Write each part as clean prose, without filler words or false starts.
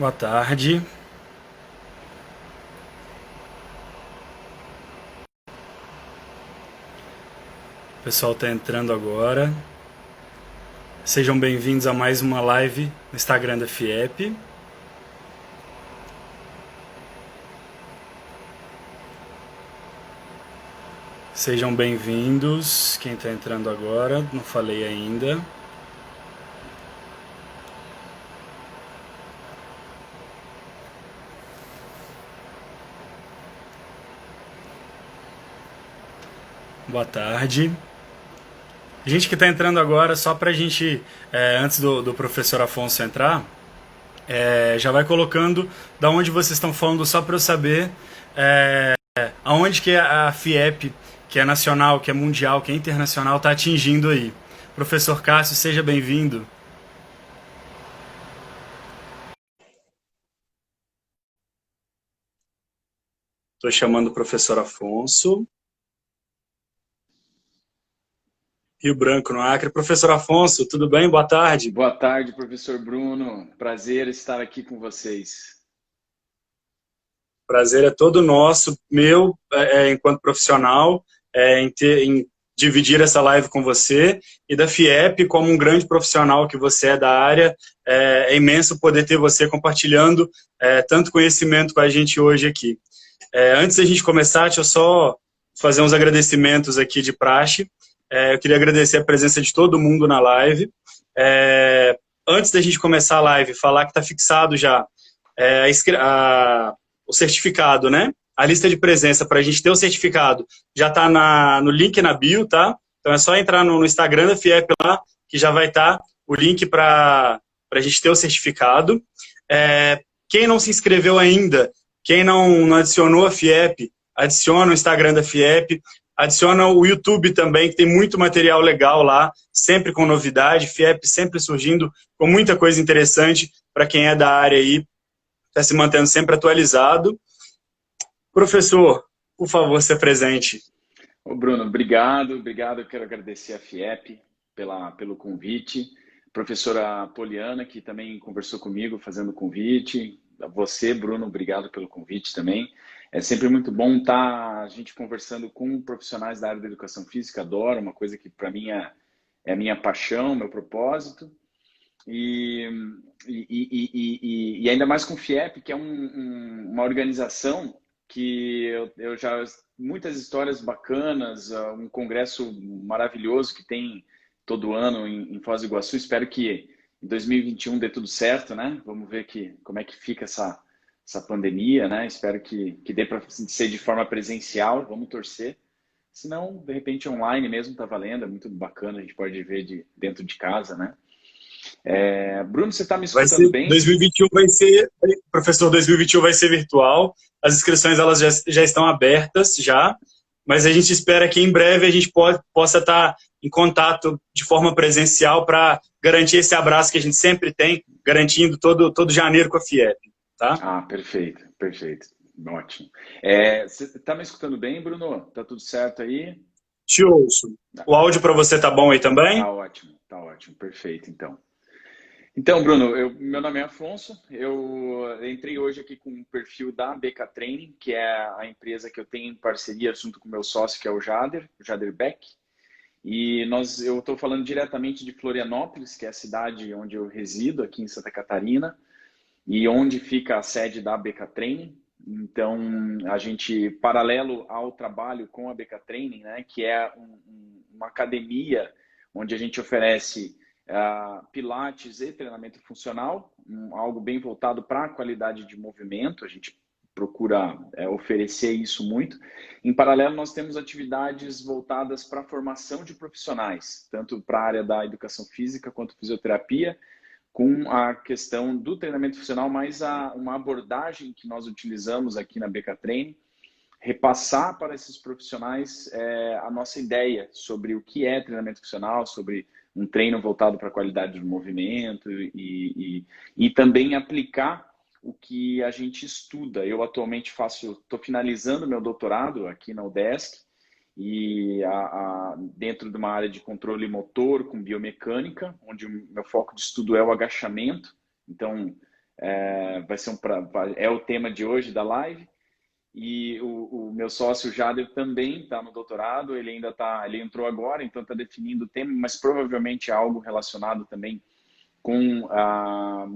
Boa tarde. O pessoal está entrando agora. Sejam bem-vindos a mais uma live no Instagram da FIEP. Sejam bem-vindos. Quem está entrando agora, não falei ainda. Boa tarde. Gente que está entrando agora, só para a gente, antes do professor Afonso entrar, já vai colocando da onde vocês estão falando, só para eu saber aonde que a FIEP, que é nacional, que é mundial, que é internacional, está atingindo aí. Professor Cássio, seja bem-vindo. Estou chamando o professor Afonso. Rio Branco, no Acre. Professor Afonso, tudo bem? Boa tarde. Boa tarde, professor Bruno. Prazer estar aqui com vocês. Prazer é todo nosso, meu, enquanto profissional, em dividir essa live com você e da FIEP como um grande profissional que você é da área. É imenso poder ter você compartilhando tanto conhecimento com a gente hoje aqui. Antes da gente começar, deixa eu só fazer uns agradecimentos aqui de praxe. Eu queria agradecer a presença de todo mundo na live. Antes da gente começar a live, falar que está fixado já é, o certificado, né? A lista de presença para a gente ter o certificado já está no link na bio, tá? Então é só entrar no Instagram da FIEP lá, que já vai estar o link para a gente ter o certificado. Quem não se inscreveu ainda, quem não adicionou a FIEP, adiciona o Instagram da FIEP, adiciona o YouTube também, que tem muito material legal lá, sempre com novidade, FIEP sempre surgindo com muita coisa interessante para quem é da área aí, está se mantendo sempre atualizado. Professor, por favor, se apresente. Ô, Bruno, obrigado. Eu quero agradecer a FIEP pelo convite. Professora Poliana, que também conversou comigo fazendo o convite. A você, Bruno, obrigado pelo convite também. É sempre muito bom estar a gente conversando com profissionais da área da educação física. Adoro, uma coisa que para mim é a minha paixão, meu propósito. E, e ainda mais com o FIEP, que é uma organização que eu já muitas histórias bacanas, um congresso maravilhoso que tem todo ano em Foz do Iguaçu. Espero que em 2021 dê tudo certo, né? Vamos ver como é que fica essa pandemia, né? Espero que dê para ser de forma presencial, vamos torcer. Se não, de repente online mesmo tá valendo, é muito bacana, a gente pode ver dentro de casa, né? Bruno, você está me Vai escutando ser bem? 2021 vai ser, professor, 2021 vai ser virtual. As inscrições elas já estão abertas já, mas a gente espera que em breve a gente possa estar em contato de forma presencial para garantir esse abraço que a gente sempre tem, garantindo todo janeiro com a FIEP, tá? Ah, perfeito, perfeito. Ótimo. Você está me escutando bem, Bruno? Tá tudo certo aí? Te ouço. O áudio para você tá bom aí também? Tá ótimo, perfeito, então. Então, Bruno, meu nome é Afonso, eu entrei hoje aqui com um perfil da BK Training, que é a empresa que eu tenho em parceria junto com o meu sócio, que é o Jader Beck, e eu estou falando diretamente de Florianópolis, que é a cidade onde eu resido, aqui em Santa Catarina, e onde fica a sede da BK Training. Então, a gente, paralelo ao trabalho com a BK Training, né, que é uma academia onde a gente oferece pilates e treinamento funcional, algo bem voltado para a qualidade de movimento, a gente procura oferecer isso muito. Em paralelo, nós temos atividades voltadas para a formação de profissionais, tanto para a área da educação física quanto fisioterapia, com a questão do treinamento funcional, mas uma abordagem que nós utilizamos aqui na BK Training, repassar para esses profissionais a nossa ideia sobre o que é treinamento funcional, sobre um treino voltado para a qualidade do movimento e também aplicar o que a gente estuda. Eu atualmente estou finalizando meu doutorado aqui na UDESC, e dentro de uma área de controle motor com biomecânica, onde o meu foco de estudo é o agachamento. Então, vai ser é o tema de hoje da live. E o meu sócio Jader também está no doutorado, ele entrou agora, então está definindo o tema, mas provavelmente é algo relacionado também com a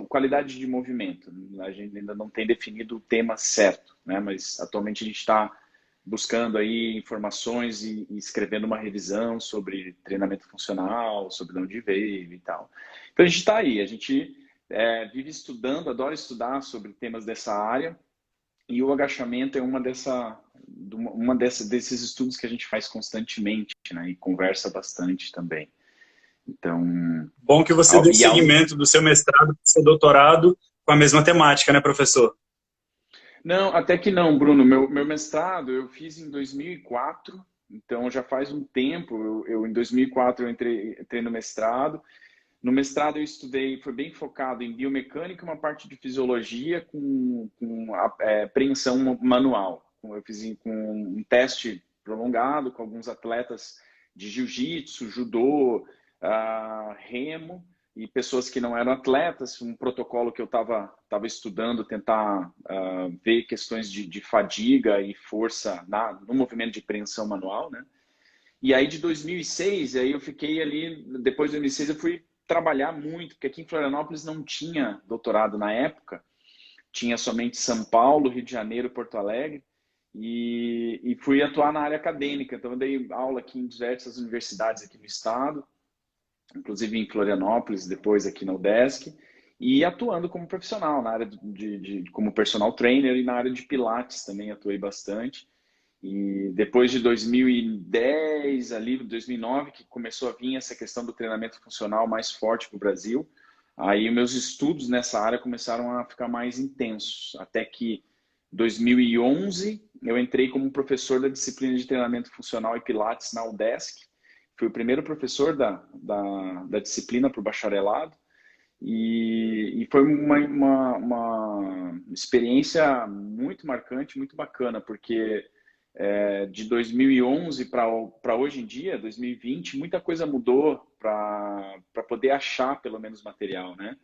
qualidade de movimento. A gente ainda não tem definido o tema certo, né? Mas atualmente a gente está buscando aí informações e escrevendo uma revisão sobre treinamento funcional, sobre de onde veio e tal. Então a gente está aí, a gente vive estudando, adora estudar sobre temas dessa área, e o agachamento é desses estudos que a gente faz constantemente, né? E conversa bastante também. Então, Bom que você dê seguimento do seu mestrado para o seu doutorado com a mesma temática, né, professor? Não, até que não, Bruno. Meu mestrado eu fiz em 2004, então já faz um tempo. Em 2004 eu entrei no mestrado. No mestrado eu estudei, foi bem focado em biomecânica, uma parte de fisiologia com apreensão manual. Eu fiz com um teste prolongado com alguns atletas de jiu-jitsu, judô, remo e pessoas que não eram atletas, um protocolo que eu estava estudando, tentar ver questões de fadiga e força no movimento de apreensão manual, né? E aí de 2006, aí eu fiquei ali, depois de 2006 eu fui trabalhar muito, porque aqui em Florianópolis não tinha doutorado na época, tinha somente São Paulo, Rio de Janeiro, Porto Alegre, e fui atuar na área acadêmica. Então eu dei aula aqui em diversas universidades aqui no estado, inclusive em Florianópolis, depois aqui na UDESC, e atuando como profissional na área como personal trainer, e na área de Pilates também atuei bastante. E depois de 2010, ali 2009, que começou a vir essa questão do treinamento funcional mais forte para o Brasil, aí meus estudos nessa área começaram a ficar mais intensos, até que 2011 eu entrei como professor da disciplina de treinamento funcional e Pilates na UDESC. Fui o primeiro professor da disciplina para o bacharelado, e foi uma experiência muito marcante, muito bacana, porque de 2011 para hoje em dia, 2020, muita coisa mudou para poder achar pelo menos material, né?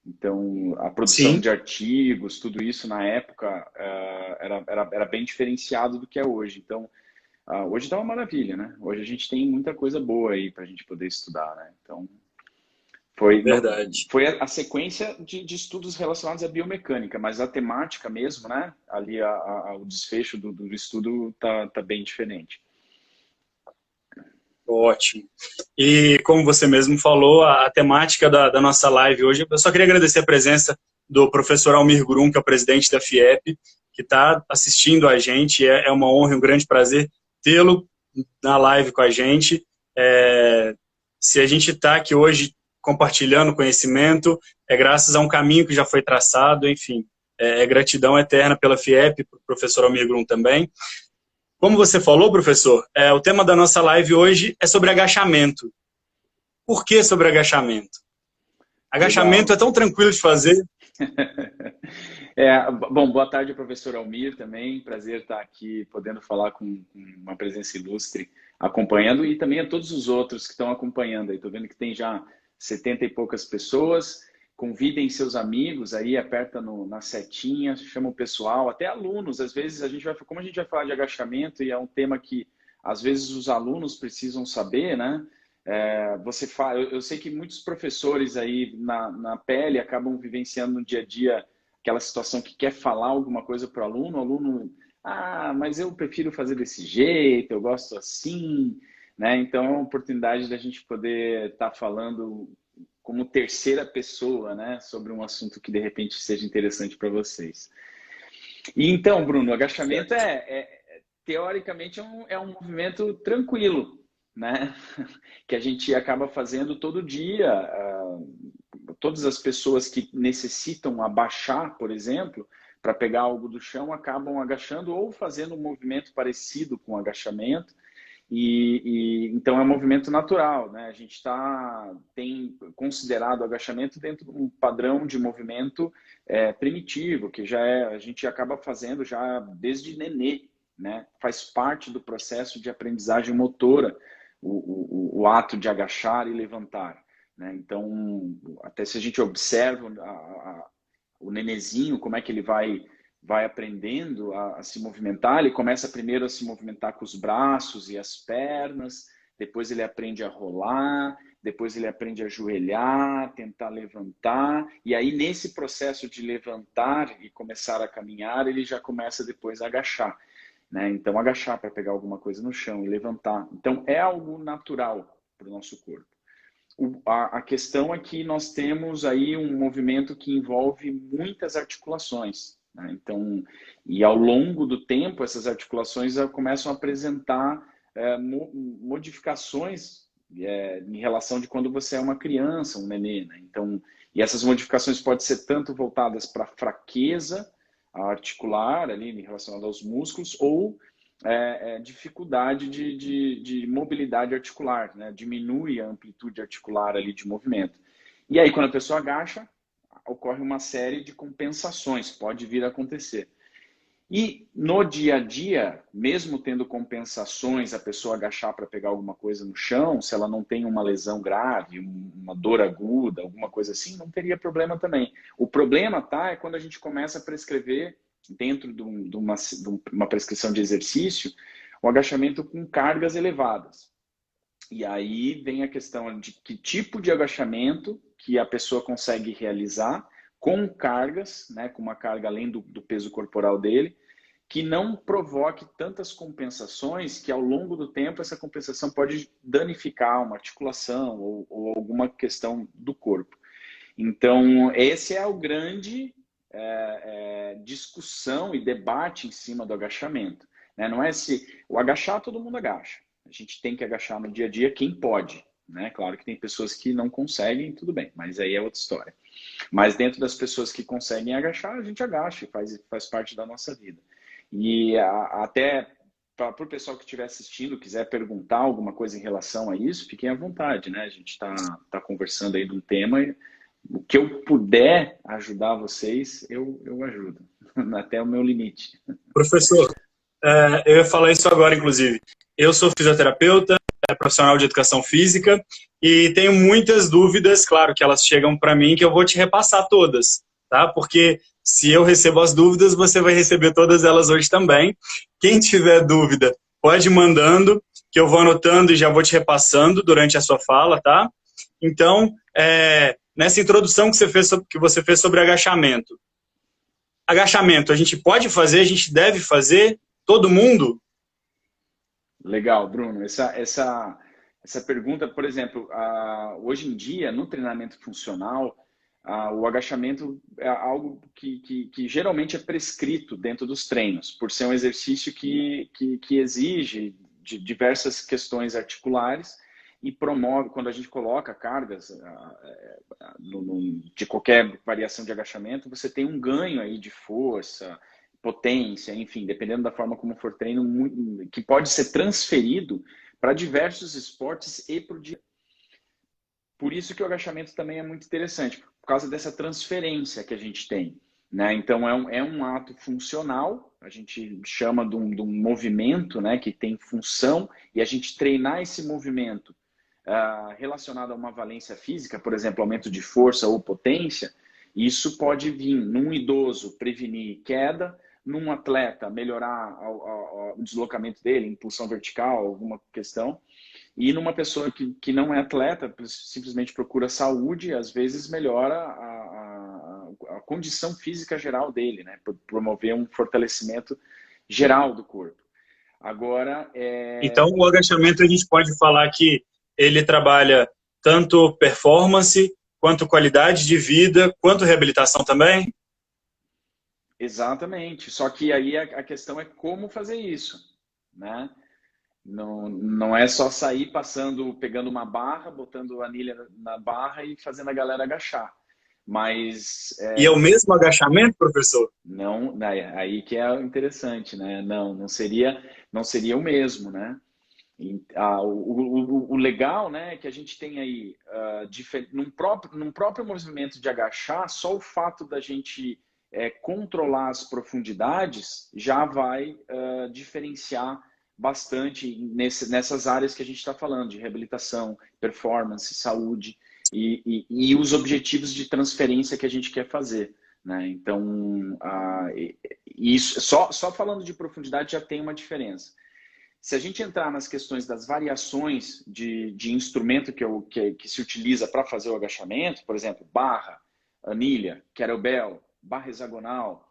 Então, a produção Sim. de artigos, tudo isso na época era bem diferenciado do que é hoje. Então, hoje está uma maravilha, né? Hoje a gente tem muita coisa boa aí para a gente poder estudar, né? Então, Verdade. foi a sequência de estudos relacionados à biomecânica, mas a temática mesmo, né? Ali o desfecho do estudo tá bem diferente. Ótimo. E como você mesmo falou, a temática da nossa live hoje, eu só queria agradecer a presença do professor Almir Grum, que é o presidente da FIEP, que está assistindo a gente. É uma honra e um grande prazer tê-lo na live com a gente. Se a gente está aqui hoje compartilhando conhecimento, é graças a um caminho que já foi traçado, enfim, gratidão eterna pela FIEP, para o professor Almir Grum também. Como você falou, professor, o tema da nossa live hoje é sobre agachamento. Por que sobre agachamento? Agachamento Legal. é tão tranquilo de fazer. Bom, boa tarde, professor Almir, também. Prazer estar aqui podendo falar com uma presença ilustre acompanhando, e também a todos os outros que estão acompanhando aí. Estou vendo que tem já 70 e poucas pessoas. Convidem seus amigos aí, aperta na setinha, chama o pessoal, até alunos. Às vezes como a gente vai falar de agachamento, e é um tema que às vezes os alunos precisam saber, né? Eu sei que muitos professores aí na pele acabam vivenciando no dia a dia aquela situação que quer falar alguma coisa para o aluno, mas eu prefiro fazer desse jeito, eu gosto assim, né? Então é uma oportunidade da gente poder estar falando como terceira pessoa, né, sobre um assunto que de repente seja interessante para vocês. E então, Bruno, o agachamento teoricamente é um movimento tranquilo, né? Que a gente acaba fazendo todo dia. Todas as pessoas que necessitam abaixar, por exemplo, para pegar algo do chão, acabam agachando ou fazendo um movimento parecido com o agachamento. Então é um movimento natural, né? A gente tem considerado o agachamento dentro de um padrão de movimento primitivo, que a gente acaba fazendo já desde nenê, né? Faz parte do processo de aprendizagem motora, o ato de agachar e levantar, né? Então, até se a gente observa o nenezinho, como é que ele vai aprendendo a se movimentar. Ele começa primeiro a se movimentar com os braços e as pernas, depois ele aprende a rolar, depois ele aprende a ajoelhar, tentar levantar, e aí nesse processo de levantar e começar a caminhar, ele já começa depois a agachar, né? Então agachar para pegar alguma coisa no chão e levantar. Então é algo natural para o nosso corpo. A questão é que nós temos aí um movimento que envolve muitas articulações, né? Então, e ao longo do tempo, essas articulações começam a apresentar modificações em relação de quando você é uma criança, um nenê, né? Então, e essas modificações podem ser tanto voltadas para fraqueza articular, ali relacionada aos músculos, ou dificuldade de mobilidade articular, né? Diminui a amplitude articular ali de movimento. E aí, quando a pessoa agacha, ocorre uma série de compensações, pode vir a acontecer. E no dia a dia, mesmo tendo compensações, a pessoa agachar para pegar alguma coisa no chão, se ela não tem uma lesão grave, uma dor aguda, alguma coisa assim, não teria problema também. O problema é quando a gente começa a prescrever, dentro de uma prescrição de exercício, o agachamento com cargas elevadas. E aí vem a questão de que tipo de agachamento que a pessoa consegue realizar com cargas, né, com uma carga além do peso corporal dele, que não provoque tantas compensações que ao longo do tempo essa compensação pode danificar uma articulação ou alguma questão do corpo. Então, esse é o grande discussão e debate em cima do agachamento, né? Não é se o agachar, todo mundo agacha. A gente tem que agachar no dia a dia quem pode, né? Claro que tem pessoas que não conseguem, tudo bem, mas aí é outra história. Mas dentro das pessoas que conseguem agachar, a gente agacha, faz parte da nossa vida. E até para o pessoal que estiver assistindo, quiser perguntar alguma coisa em relação a isso, fiquem à vontade, né? A gente está conversando aí de um tema e o que eu puder ajudar vocês, eu ajudo, até o meu limite. Professor, eu ia falar isso agora, inclusive. Eu sou fisioterapeuta, profissional de educação física, e tenho muitas dúvidas, claro que elas chegam para mim, que eu vou te repassar todas, tá? Porque se eu recebo as dúvidas, você vai receber todas elas hoje também. Quem tiver dúvida, pode ir mandando, que eu vou anotando e já vou te repassando durante a sua fala, tá? Então, nessa introdução que você fez sobre agachamento. Agachamento, a gente pode fazer, a gente deve fazer, todo mundo? Legal, Bruno. Essa pergunta, por exemplo, hoje em dia, no treinamento funcional, o agachamento é algo que geralmente é prescrito dentro dos treinos, por ser um exercício que exige de diversas questões articulares e promove, quando a gente coloca cargas de qualquer variação de agachamento, você tem um ganho aí de força, potência, enfim, dependendo da forma como for treino, que pode ser transferido para diversos esportes e para o dia. Por isso que o agachamento também é muito interessante, por causa dessa transferência que a gente tem, né? Então é um ato funcional, a gente chama de um movimento, né, que tem função, e a gente treinar esse movimento relacionado a uma valência física, por exemplo, aumento de força ou potência, isso pode vir num idoso prevenir queda, num atleta melhorar o deslocamento dele, impulsão vertical, alguma questão, e numa pessoa que não é atleta, simplesmente procura saúde, às vezes melhora a condição física geral dele, né? Promover um fortalecimento geral do corpo. Agora, Então, o agachamento a gente pode falar que ele trabalha tanto performance, quanto qualidade de vida, quanto reabilitação também? Exatamente. Só que aí a questão é como fazer isso, né? Não é só sair pegando uma barra, botando anilha na barra e fazendo a galera agachar. Mas E é o mesmo agachamento, professor? não, aí que é interessante, né? Não seria o mesmo, né? O legal, né, é que a gente tem aí, num próprio movimento de agachar, só o fato da gente controlar as profundidades já vai diferenciar bastante nessas áreas que a gente está falando, de reabilitação, performance, saúde e os objetivos de transferência que a gente quer fazer, né? Então, isso, só falando de profundidade já tem uma diferença. Se a gente entrar nas questões das variações de instrumento que se utiliza para fazer o agachamento, por exemplo, barra, anilha, kettlebell, barra hexagonal,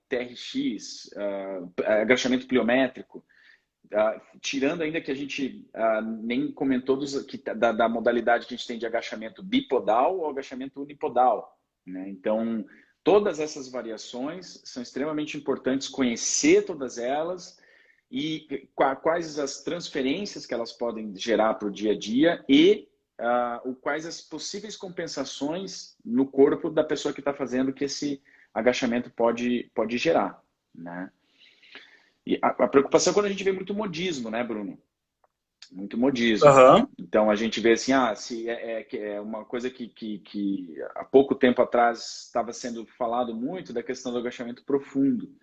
TRX, agachamento pliométrico, tirando ainda que a gente nem comentou da modalidade que a gente tem de agachamento bipodal ou agachamento unipodal, né? Então, todas essas variações são extremamente importantes, conhecer todas elas e quais as transferências que elas podem gerar para o dia a dia e quais as possíveis compensações no corpo da pessoa que está fazendo que esse agachamento pode gerar, né? E a preocupação é quando a gente vê muito modismo, né, Bruno? Muito modismo. Aham. Então a gente vê assim, se é uma coisa que há pouco tempo atrás estava sendo falado muito da questão do agachamento profundo,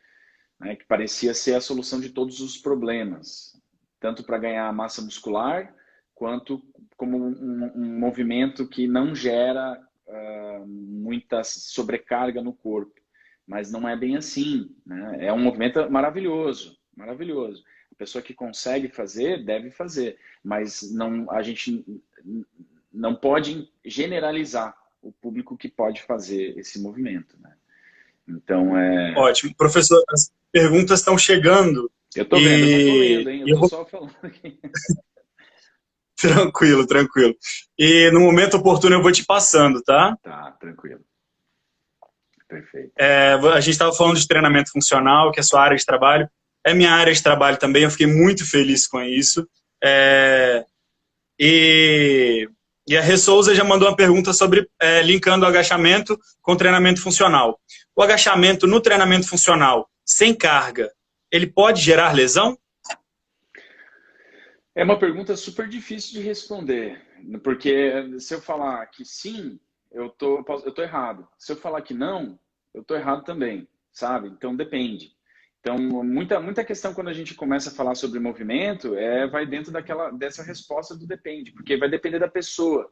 né, que parecia ser a solução de todos os problemas, tanto para ganhar massa muscular, quanto como um movimento que não gera muita sobrecarga no corpo. Mas não é bem assim, né? É um movimento maravilhoso, maravilhoso. A pessoa que consegue fazer, deve fazer, mas a gente não pode generalizar o público que pode fazer esse movimento, né? Então, Ótimo. Professor, as perguntas estão chegando eu tô vendo, eu não tô lendo, hein? Eu eu tô vou... só falando aqui. Tranquilo, tranquilo. E no momento oportuno eu vou te passando, tá? Tá, tranquilo. Perfeito. A gente estava falando de treinamento funcional, que é a sua área de trabalho. É minha área de trabalho também, eu fiquei muito feliz com isso. É, e, e a Rê Souza já mandou uma pergunta sobre linkando o agachamento com treinamento funcional. O agachamento no treinamento funcional, sem carga, ele pode gerar lesão? É uma pergunta super difícil de responder, porque se eu falar que sim, eu tô errado. Se eu falar que não, eu tô errado também, sabe? Então depende. Então, muita questão quando a gente começa a falar sobre movimento vai dentro dessa resposta do depende, porque vai depender da pessoa.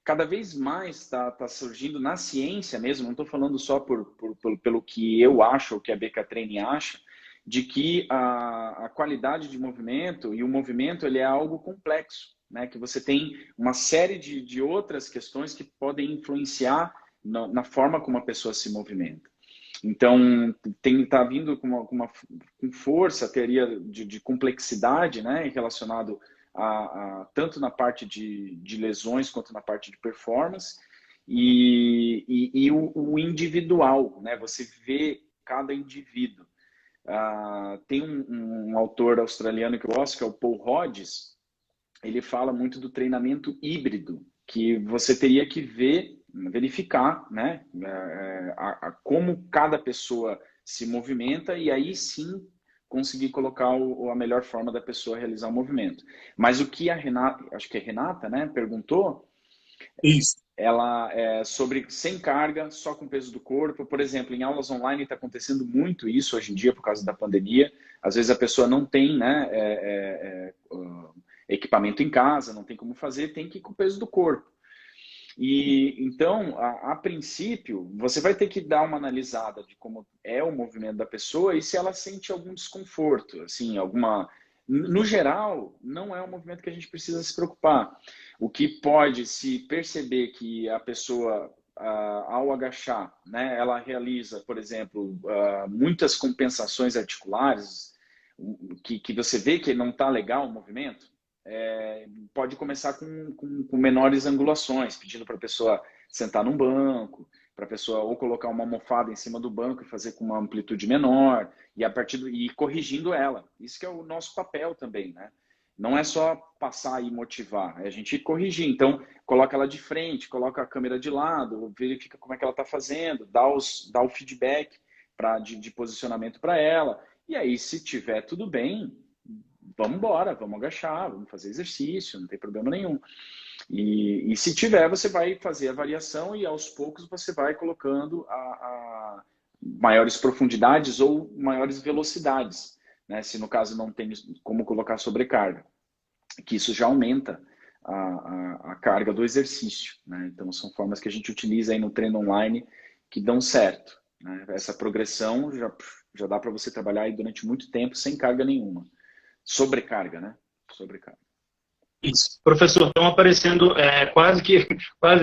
Cada vez mais está surgindo na ciência mesmo, não estou falando só pelo que eu acho, ou que a BK Training acha, de que a qualidade de movimento e o movimento ele é algo complexo, né? Que você tem uma série de outras questões que podem influenciar na forma como a pessoa se movimenta. Então, está vindo com força a teoria de complexidade, né, relacionado tanto na parte de lesões quanto na parte de performance, e o individual, né, você vê cada indivíduo. Tem um autor australiano que eu gosto, que é o Paul Hodges, ele fala muito do treinamento híbrido, que você teria que verificar, né, como cada pessoa se movimenta e aí sim conseguir colocar a melhor forma da pessoa realizar o movimento. Mas o que a Renata, acho que é Renata, né, perguntou, Isso. ela é sobre sem carga, só com peso do corpo. Por exemplo, em aulas online está acontecendo muito isso hoje em dia por causa da pandemia. Às vezes a pessoa não tem, né, equipamento em casa, não tem como fazer, tem que ir com o peso do corpo. E então, a princípio, você vai ter que dar uma analisada de como é o movimento da pessoa e se ela sente algum desconforto, assim, no geral, não é um movimento que a gente precisa se preocupar. O que pode se perceber que a pessoa, ao agachar, né, ela realiza, por exemplo, muitas compensações articulares, que você vê que não está legal o movimento, pode começar com menores angulações, pedindo para a pessoa sentar num banco, para a pessoa ou colocar uma almofada em cima do banco e fazer com uma amplitude menor, e corrigindo ela. Isso que é o nosso papel também, né? Não é só passar e motivar, é a gente corrigir. Então, coloca ela de frente, coloca a câmera de lado, verifica como é que ela está fazendo, dá o feedback de posicionamento para ela. E aí, se tiver tudo bem, vamos embora, vamos agachar, vamos fazer exercício, não tem problema nenhum. E se tiver, você vai fazer a variação e aos poucos você vai colocando a maiores profundidades ou maiores velocidades, né? Se no caso não tem como colocar sobrecarga, que isso já aumenta a carga do exercício, né? Então são formas que a gente utiliza aí no treino online que dão certo, né? Essa progressão já dá para você trabalhar aí durante muito tempo sem carga nenhuma. Sobrecarga, né? Sobrecarga. Isso. Professor, estão aparecendo quase,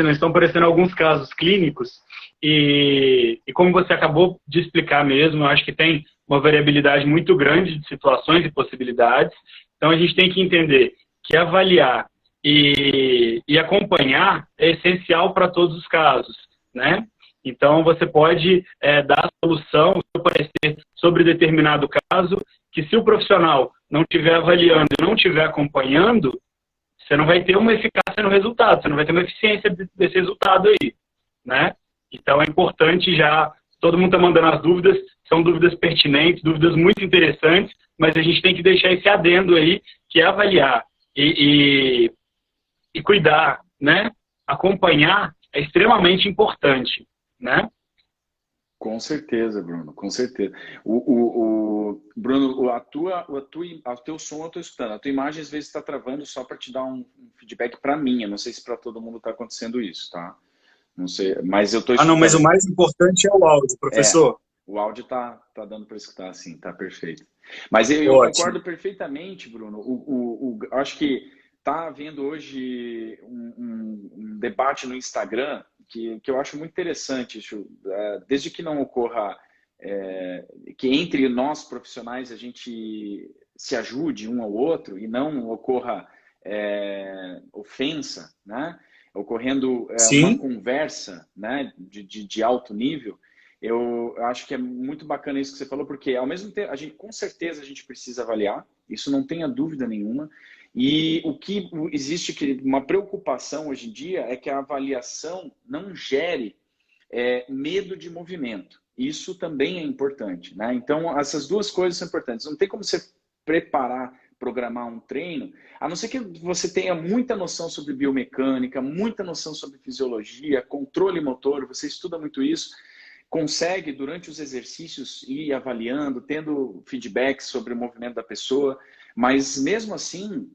né? Estão aparecendo alguns casos clínicos e como você acabou de explicar mesmo, eu acho que tem uma variabilidade muito grande de situações e possibilidades. Então a gente tem que entender que avaliar e acompanhar é essencial para todos os casos, né? Então você pode dar a solução, o seu parecer sobre determinado caso, que se o profissional não estiver avaliando e não estiver acompanhando, você não vai ter uma eficácia no resultado, você não vai ter uma eficiência desse resultado aí, né? Então é importante já, todo mundo está mandando as dúvidas, são dúvidas pertinentes, dúvidas muito interessantes, mas a gente tem que deixar esse adendo aí, que é avaliar e cuidar, né? Acompanhar é extremamente importante, né? Com certeza, Bruno, com certeza. Bruno, o teu som eu estou escutando. A tua imagem às vezes está travando só para te dar um feedback para mim. Eu não sei se para todo mundo está acontecendo isso, tá? Não sei, mas eu estou Ah, não, mas o escutando. mais importante é o áudio, professor. O áudio tá dando para escutar, assim, tá perfeito. Mas eu Ótimo. concordo perfeitamente, Bruno. Acho que tá havendo hoje um debate no Instagram que eu acho muito interessante. Desde que não ocorra, que entre nós profissionais a gente se ajude um ao outro e não ocorra ofensa, né? Ocorrendo uma Sim, conversa, né, de alto nível. Eu acho que é muito bacana isso que você falou, porque ao mesmo tempo, com certeza a gente precisa avaliar, isso não tenha dúvida nenhuma. E o que existe uma preocupação hoje em dia é que a avaliação não gere medo de movimento. Isso também é importante, né? Então, essas duas coisas são importantes. Não tem como você programar um treino, a não ser que você tenha muita noção sobre biomecânica, muita noção sobre fisiologia, controle motor, você estuda muito isso, consegue, durante os exercícios, ir avaliando, tendo feedback sobre o movimento da pessoa, mas mesmo assim,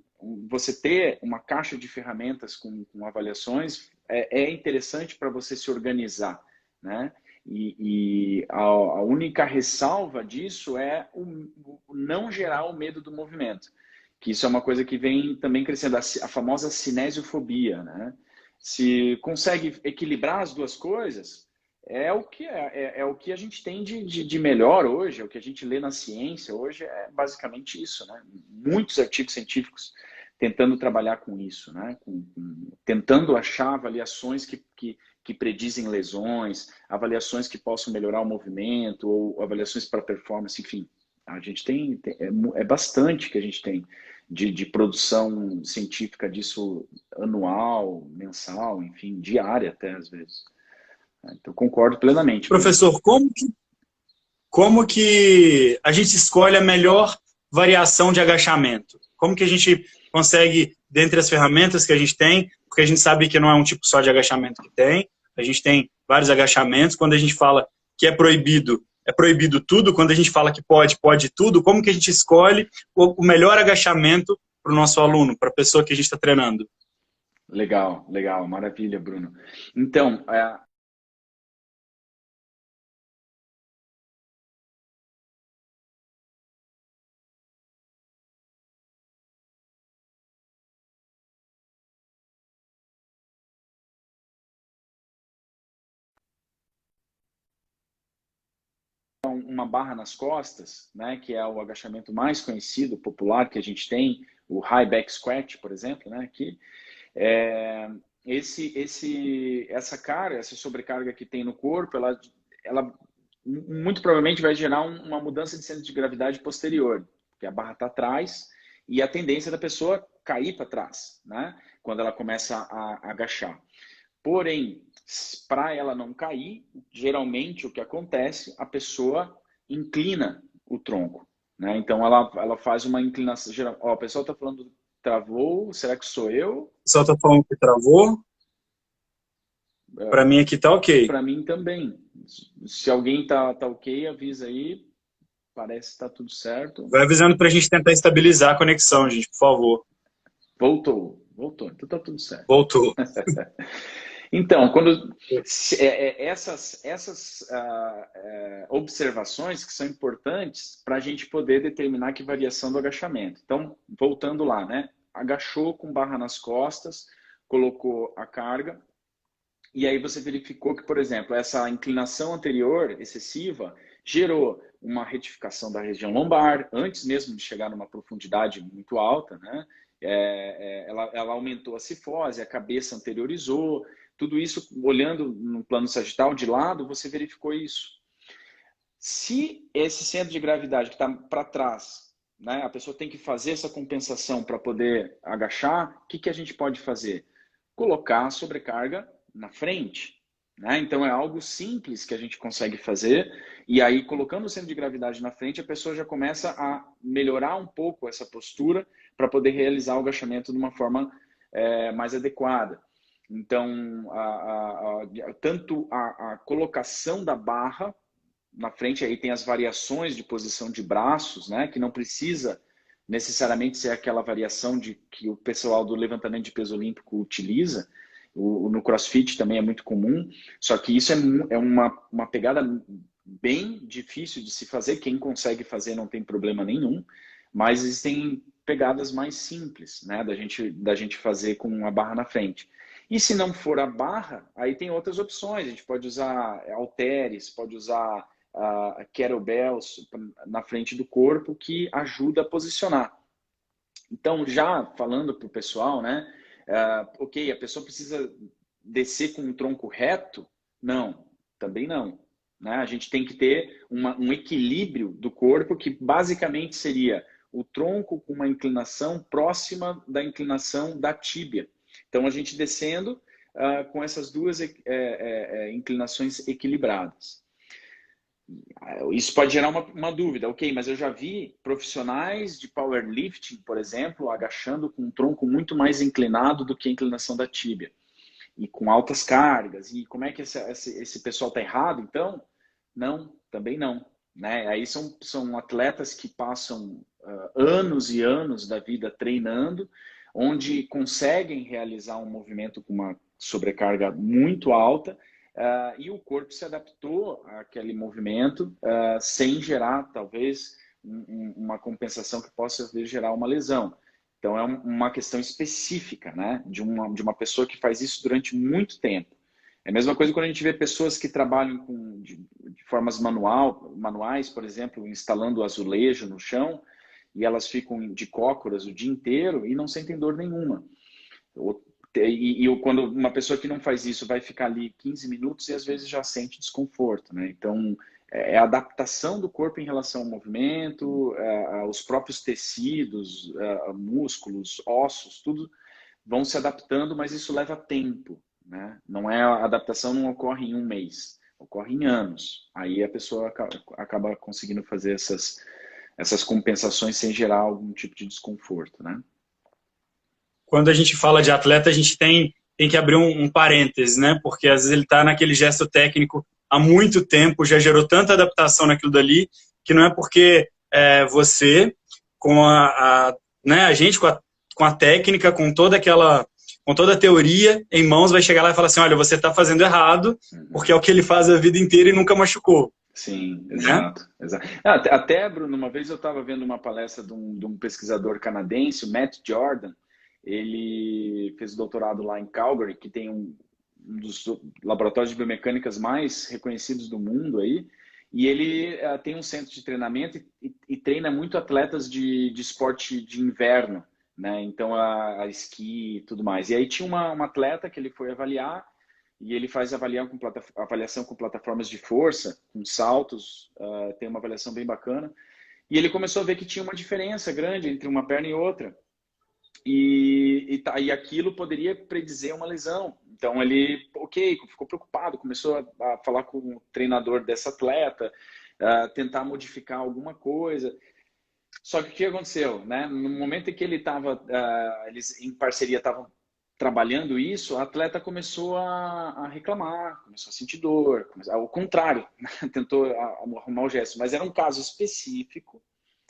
você ter uma caixa de ferramentas com avaliações é interessante para você se organizar, né? E a única ressalva disso é o não gerar o medo do movimento, que isso é uma coisa que vem também crescendo, a famosa cinesiofobia, né? Se consegue equilibrar as duas coisas, é o que a gente tem de melhor hoje, é o que a gente lê na ciência hoje, é basicamente isso, né? Muitos artigos científicos tentando trabalhar com isso, né? Tentando achar avaliações que predizem lesões, avaliações que possam melhorar o movimento, ou avaliações para performance, enfim. A gente é bastante que a gente tem de produção científica disso anual, mensal, enfim, diária até às vezes. Então, concordo plenamente. professor, como que a gente escolhe a melhor variação de agachamento? Como que a gente consegue, dentre as ferramentas que a gente tem, porque a gente sabe que não é um tipo só de agachamento que tem, a gente tem vários agachamentos. Quando a gente fala que é proibido tudo. Quando a gente fala que pode tudo. Como que a gente escolhe o melhor agachamento para o nosso aluno, para a pessoa que a gente está treinando? Legal, legal, maravilha, Bruno. Então, uma barra nas costas, né, que é o agachamento mais conhecido, popular que a gente tem, o high back squat, por exemplo, né, que essa sobrecarga que tem no corpo, ela muito provavelmente vai gerar uma mudança de centro de gravidade posterior, porque a barra está atrás e a tendência da pessoa cair para trás, né, quando ela começa a agachar. Porém, para ela não cair, geralmente o que acontece, a pessoa inclina o tronco, né? Então ela faz uma inclinação. Ó, o pessoal está falando travou, será que sou eu? O pessoal está falando que travou. Para mim aqui tá ok. Para mim também. Se alguém tá ok, avisa aí. Parece que tá tudo certo. Vai avisando para a gente tentar estabilizar a conexão, gente, por favor. Voltou. Então tá tudo certo. Voltou. Então, essas observações que são importantes para a gente poder determinar que variação do agachamento. Então, voltando lá, né? Agachou com barra nas costas, colocou a carga, e aí você verificou que, por exemplo, essa inclinação anterior excessiva gerou uma retificação da região lombar, antes mesmo de chegar numa profundidade muito alta, né? Ela aumentou a cifose, a cabeça anteriorizou, tudo isso, olhando no plano sagital de lado, você verificou isso. Se esse centro de gravidade que está para trás, né, a pessoa tem que fazer essa compensação para poder agachar, o que a gente pode fazer? Colocar a sobrecarga na frente. Né? Então é algo simples que a gente consegue fazer, e aí colocando o centro de gravidade na frente, a pessoa já começa a melhorar um pouco essa postura para poder realizar o agachamento de uma forma mais adequada. Então, tanto a colocação da barra na frente, aí tem as variações de posição de braços, né, que não precisa necessariamente ser aquela variação que o pessoal do levantamento de peso olímpico utiliza. No CrossFit também é muito comum, só que isso é uma pegada bem difícil de se fazer. Quem consegue fazer não tem problema nenhum, mas existem pegadas mais simples, né, da gente fazer com a barra na frente. E se não for a barra, aí tem outras opções. A gente pode usar halteres, pode usar kettlebells na frente do corpo, que ajuda a posicionar. Então, já falando para o pessoal, né? Ok, a pessoa precisa descer com um tronco reto? Não, também não. Né? A gente tem que ter um equilíbrio do corpo, que basicamente seria o tronco com uma inclinação próxima da inclinação da tíbia. Então, a gente descendo com essas duas inclinações equilibradas. Isso pode gerar uma dúvida. Ok, mas eu já vi profissionais de powerlifting, por exemplo, agachando com um tronco muito mais inclinado do que a inclinação da tíbia. E com altas cargas. E como é que esse pessoal está errado, então? Não, também não. Né? Aí são atletas que passam anos e anos da vida treinando, onde conseguem realizar um movimento com uma sobrecarga muito alta, e o corpo se adaptou àquele movimento sem gerar, talvez, uma compensação que possa gerar uma lesão. Então, é uma questão específica, né, de uma pessoa que faz isso durante muito tempo. É a mesma coisa quando a gente vê pessoas que trabalham de formas manuais, por exemplo, instalando azulejo no chão, e elas ficam de cócoras o dia inteiro e não sentem dor nenhuma. Quando uma pessoa que não faz isso vai ficar ali 15 minutos e às vezes já sente desconforto, né? Então, é a adaptação do corpo em relação ao movimento, os próprios tecidos, músculos, ossos, tudo vão se adaptando, mas isso leva tempo, né? A adaptação não ocorre em um mês, ocorre em anos. Aí a pessoa acaba conseguindo fazer essas compensações sem gerar algum tipo de desconforto, né? Quando a gente fala de atleta, a gente tem que abrir um parêntese, né? Porque às vezes ele está naquele gesto técnico há muito tempo, já gerou tanta adaptação naquilo dali, que não é porque você, com a gente, com a técnica, com toda a teoria em mãos, vai chegar lá e falar assim, olha, você está fazendo errado, porque é o que ele faz a vida inteira e nunca machucou. Sim, exato. Né? Exato. Até, Bruno, uma vez eu estava vendo uma palestra de um pesquisador canadense, o Matt Jordan. Ele fez doutorado lá em Calgary, que tem um dos laboratórios de biomecânicas mais reconhecidos do mundo aí, e ele tem um centro de treinamento e treina muito atletas de esporte de inverno, né? Então a esqui e tudo mais. E aí tinha uma atleta que ele foi avaliar, e ele faz avaliação com plataformas de força, com saltos, tem uma avaliação bem bacana, e ele começou a ver que tinha uma diferença grande entre uma perna e outra. E aquilo poderia predizer uma lesão. Então ele, ficou preocupado, começou a falar com o treinador dessa atleta, tentar modificar alguma coisa. Só que o que aconteceu, né? No momento em que eles em parceria estavam trabalhando isso, a atleta começou a reclamar, começou a sentir dor, ao contrário, tentou arrumar o gesto, mas era um caso específico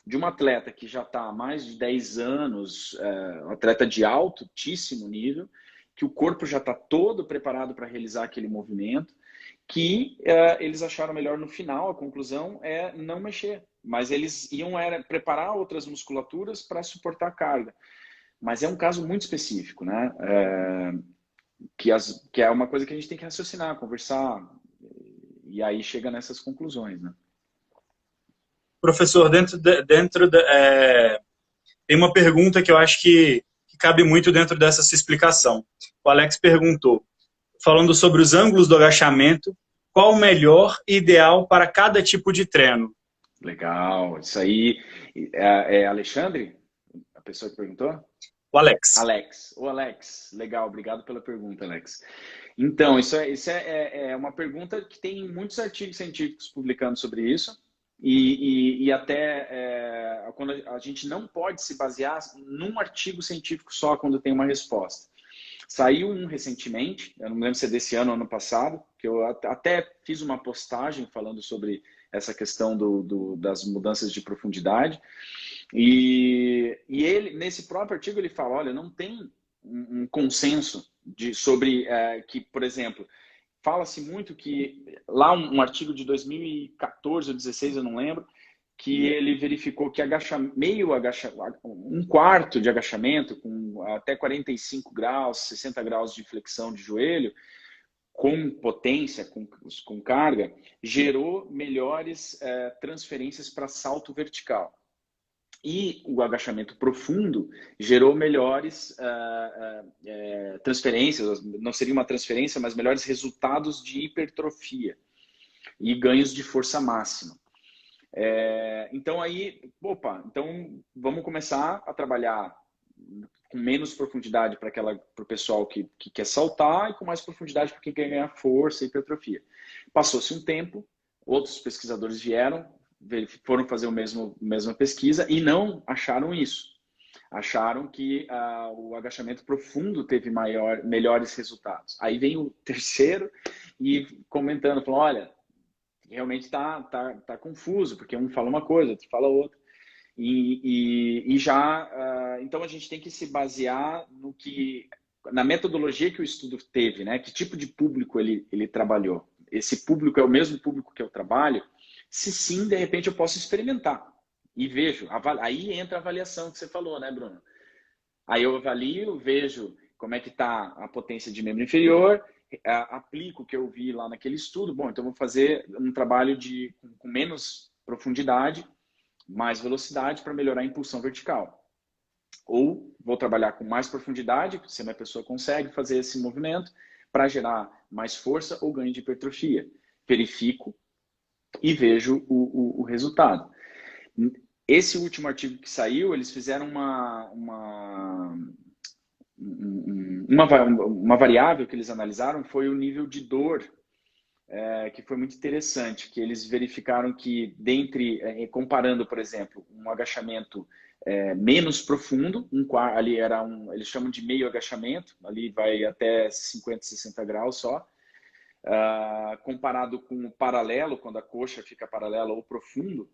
de uma atleta que já está há mais de 10 anos, um atleta de altíssimo nível, que o corpo já está todo preparado para realizar aquele movimento, que eles acharam melhor no final, a conclusão é não mexer. Mas eles iam preparar outras musculaturas para suportar a carga. Mas é um caso muito específico, né? Que é uma coisa que a gente tem que raciocinar, conversar, e aí chega nessas conclusões, né? Professor, tem uma pergunta que eu acho que cabe muito dentro dessa sua explicação. O Alex perguntou, falando sobre os ângulos do agachamento, qual o melhor e ideal para cada tipo de treino? Legal, isso aí é Alexandre, a pessoa que perguntou? O Alex. Alex, legal, obrigado pela pergunta, Alex. Então, isso é uma pergunta que tem muitos artigos científicos publicando sobre isso, e até quando a gente não pode se basear num artigo científico só quando tem uma resposta. Saiu um recentemente, eu não me lembro se é desse ano ou ano passado, que eu até fiz uma postagem falando sobre essa questão das mudanças de profundidade. E ele, nesse próprio artigo, ele fala, olha, não tem um consenso sobre que, por exemplo, fala-se muito que lá um artigo de 2014 ou 2016, eu não lembro, que ele verificou que um quarto de agachamento com até 45 graus, 60 graus de flexão de joelho, com potência, com carga, gerou melhores transferências para salto vertical. E o agachamento profundo gerou melhores transferências, não seria uma transferência, mas melhores resultados de hipertrofia e ganhos de força máxima. Então então vamos começar a trabalhar com menos profundidade para o pessoal que quer saltar e com mais profundidade para quem quer ganhar força e hipertrofia. Passou-se um tempo, outros pesquisadores foram fazer a mesma pesquisa e não acharam isso. Acharam que o agachamento profundo teve melhores resultados. Aí vem o terceiro e comentando, falou, olha, realmente tá confuso, porque um fala uma coisa, outro fala outra. Então a gente tem que se basear na metodologia que o estudo teve, né? Que tipo de público ele trabalhou. Esse público é o mesmo público que eu trabalho? Se sim, de repente eu posso experimentar e vejo. Aí entra a avaliação que você falou, né, Bruno? Aí eu avalio, vejo como é que está a potência de membro inferior, aplico o que eu vi lá naquele estudo. Bom, então vou fazer um trabalho com menos profundidade, mais velocidade para melhorar a impulsão vertical. Ou vou trabalhar com mais profundidade, se a minha pessoa consegue fazer esse movimento, para gerar mais força ou ganho de hipertrofia. Verifico e vejo o resultado. Esse último artigo que saiu, eles fizeram uma variável que eles analisaram, foi o nível de dor, que foi muito interessante, que eles verificaram que comparando, por exemplo, um agachamento menos profundo, ali eles chamam de meio agachamento, ali vai até 50, 60 graus só, comparado com o paralelo, quando a coxa fica paralela ou profundo,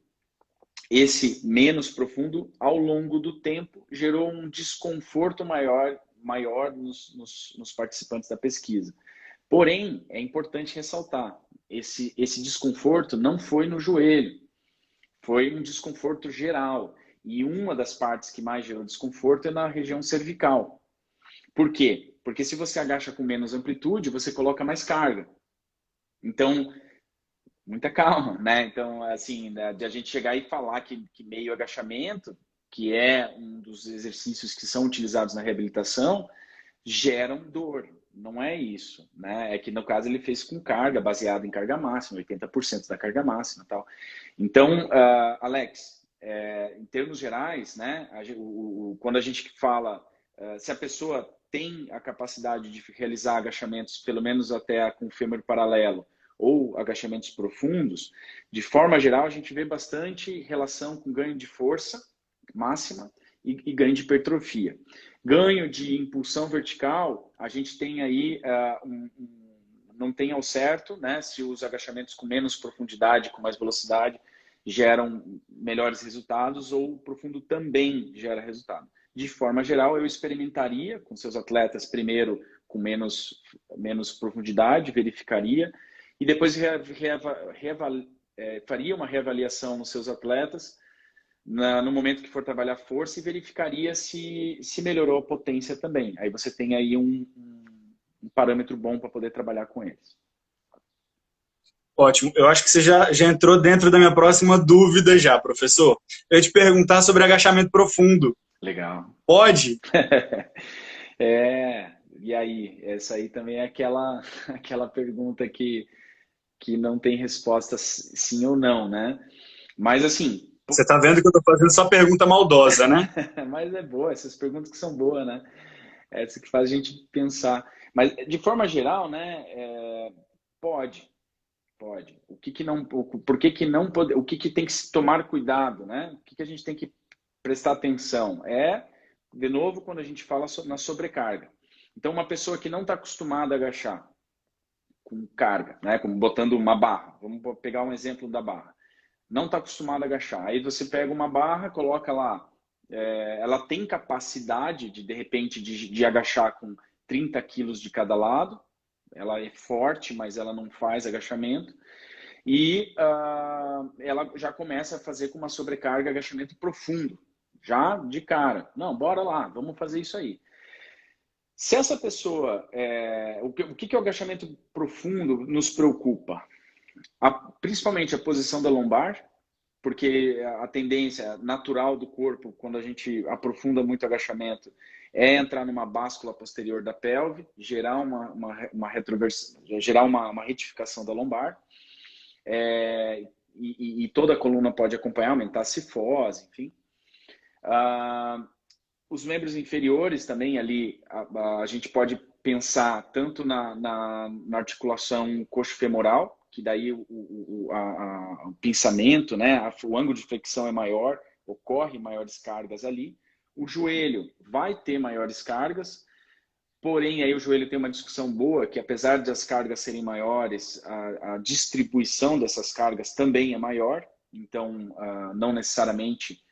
esse menos profundo, ao longo do tempo, gerou um desconforto maior nos participantes da pesquisa. Porém, é importante ressaltar, esse desconforto não foi no joelho, foi um desconforto geral. E uma das partes que mais gerou desconforto é na região cervical. Por quê? Porque se você agacha com menos amplitude, você coloca mais carga. Então, muita calma, né? Então, assim, de a gente chegar e falar que meio agachamento, que é um dos exercícios que são utilizados na reabilitação, geram dor. Não é isso, né? É que no caso ele fez com carga, baseado em carga máxima, 80% da carga máxima e tal. Então, Alex, em termos gerais, né? Quando a gente fala, se a pessoa tem a capacidade de realizar agachamentos, pelo menos até com o fêmur paralelo, ou agachamentos profundos, de forma geral, a gente vê bastante relação com ganho de força máxima e ganho de hipertrofia. Ganho de impulsão vertical, a gente tem aí, não tem ao certo, né, se os agachamentos com menos profundidade, com mais velocidade, geram melhores resultados ou o profundo também gera resultado. De forma geral, eu experimentaria com seus atletas, primeiro com menos profundidade, verificaria, e depois faria uma reavaliação nos seus atletas no momento que for trabalhar força e verificaria se melhorou a potência também. Aí você tem aí um parâmetro bom para poder trabalhar com eles. Ótimo. Eu acho que você já entrou dentro da minha próxima dúvida já, professor. Eu ia te perguntar sobre agachamento profundo. Legal. Pode? E aí? Essa aí também é aquela pergunta que não tem resposta sim ou não, né? Mas assim... Você está vendo que eu estou fazendo só pergunta maldosa, né? Mas é boa, essas perguntas que são boas, né? Essa que faz a gente pensar. Mas, de forma geral, né? Pode. O que não... Por que não pode... O que tem que se tomar cuidado, né? O que a gente tem que prestar atenção? De novo, quando a gente fala na sobrecarga. Então, uma pessoa que não está acostumada a agachar com carga, né? Como botando uma barra. Vamos pegar um exemplo da barra. Não está acostumado a agachar. Aí você pega uma barra, coloca lá, ela tem capacidade de repente, de agachar com 30 quilos de cada lado, ela é forte, mas ela não faz agachamento, e ela já começa a fazer com uma sobrecarga, agachamento profundo, já de cara. Não, bora lá, vamos fazer isso aí. Se essa pessoa, o que é o agachamento profundo nos preocupa? Principalmente a posição da lombar, porque a tendência natural do corpo, quando a gente aprofunda muito o agachamento, é entrar numa báscula posterior da pelve, gerar uma retroversão, gerar uma retificação da lombar, e toda a coluna pode acompanhar, aumentar a cifose, enfim. Os membros inferiores também ali, a gente pode pensar tanto na articulação coxo-femoral, que daí o pinçamento, né, o ângulo de flexão é maior, ocorre maiores cargas ali. O joelho vai ter maiores cargas, porém aí o joelho tem uma discussão boa, que apesar de as cargas serem maiores, a distribuição dessas cargas também é maior, então não necessariamente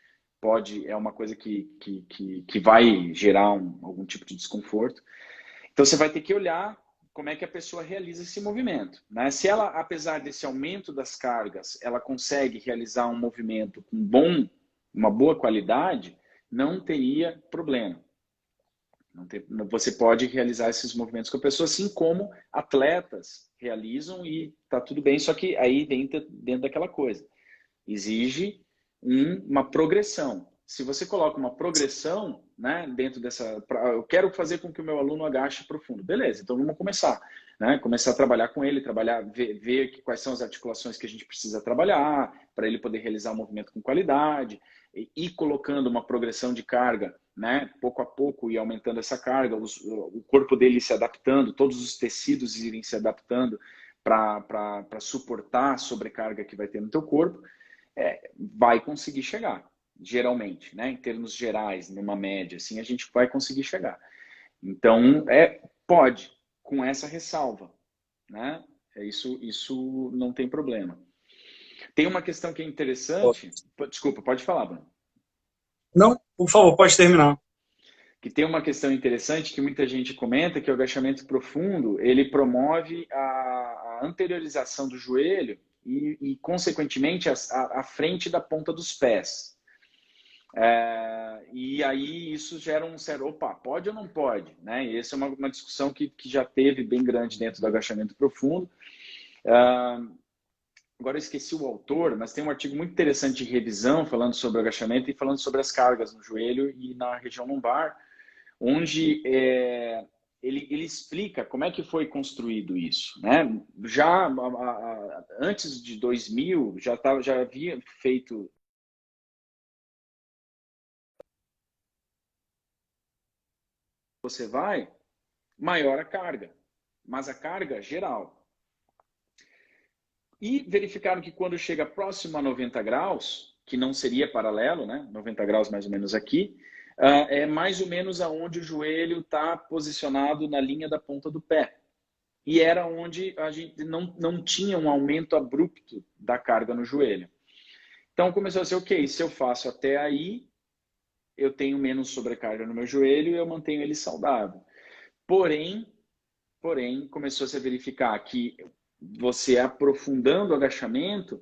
é uma coisa que vai gerar algum tipo de desconforto. Então você vai ter que olhar como é que a pessoa realiza esse movimento, né? Se ela, apesar desse aumento das cargas, ela consegue realizar um movimento com uma boa qualidade, não teria problema. Você pode realizar esses movimentos com a pessoa, assim como atletas realizam, e tá tudo bem, só que aí dentro daquela coisa. Exige uma progressão. Se você coloca uma progressão, né, dentro dessa... Eu quero fazer com que o meu aluno agache profundo. Beleza, então vamos começar. Né? Começar a trabalhar com ele, ver quais são as articulações que a gente precisa trabalhar, para ele poder realizar o movimento com qualidade, e colocando uma progressão de carga, né, pouco a pouco, e aumentando essa carga, o corpo dele se adaptando, todos os tecidos irem se adaptando para suportar a sobrecarga que vai ter no teu corpo, vai conseguir chegar, geralmente, né? Em termos gerais, numa média, assim, a gente vai conseguir chegar. Então, pode, com essa ressalva, né? Isso não tem problema. Tem uma questão que é interessante... Desculpa, pode falar, Bruno. Não, por favor, pode terminar. Que tem uma questão interessante que muita gente comenta, que o agachamento profundo, ele promove a anteriorização do joelho e consequentemente, a frente da ponta dos pés. E aí isso gera um certo, opa, pode ou não pode? Né? E essa é uma discussão que já teve bem grande dentro do agachamento profundo. Agora eu esqueci o autor, mas tem um artigo muito interessante de revisão falando sobre o agachamento e falando sobre as cargas no joelho e na região lombar, onde ele explica como é que foi construído isso, né? Já antes de 2000 já havia feito você vai, maior a carga, mas a carga geral. E verificaram que quando chega próximo a 90 graus, que não seria paralelo, né? 90 graus mais ou menos aqui, é mais ou menos aonde o joelho está posicionado na linha da ponta do pé. E era onde a gente não tinha um aumento abrupto da carga no joelho. Então começou a ser, ok, se eu faço até aí, eu tenho menos sobrecarga no meu joelho e eu mantenho ele saudável. Porém, porém começou-se a verificar que você aprofundando o agachamento,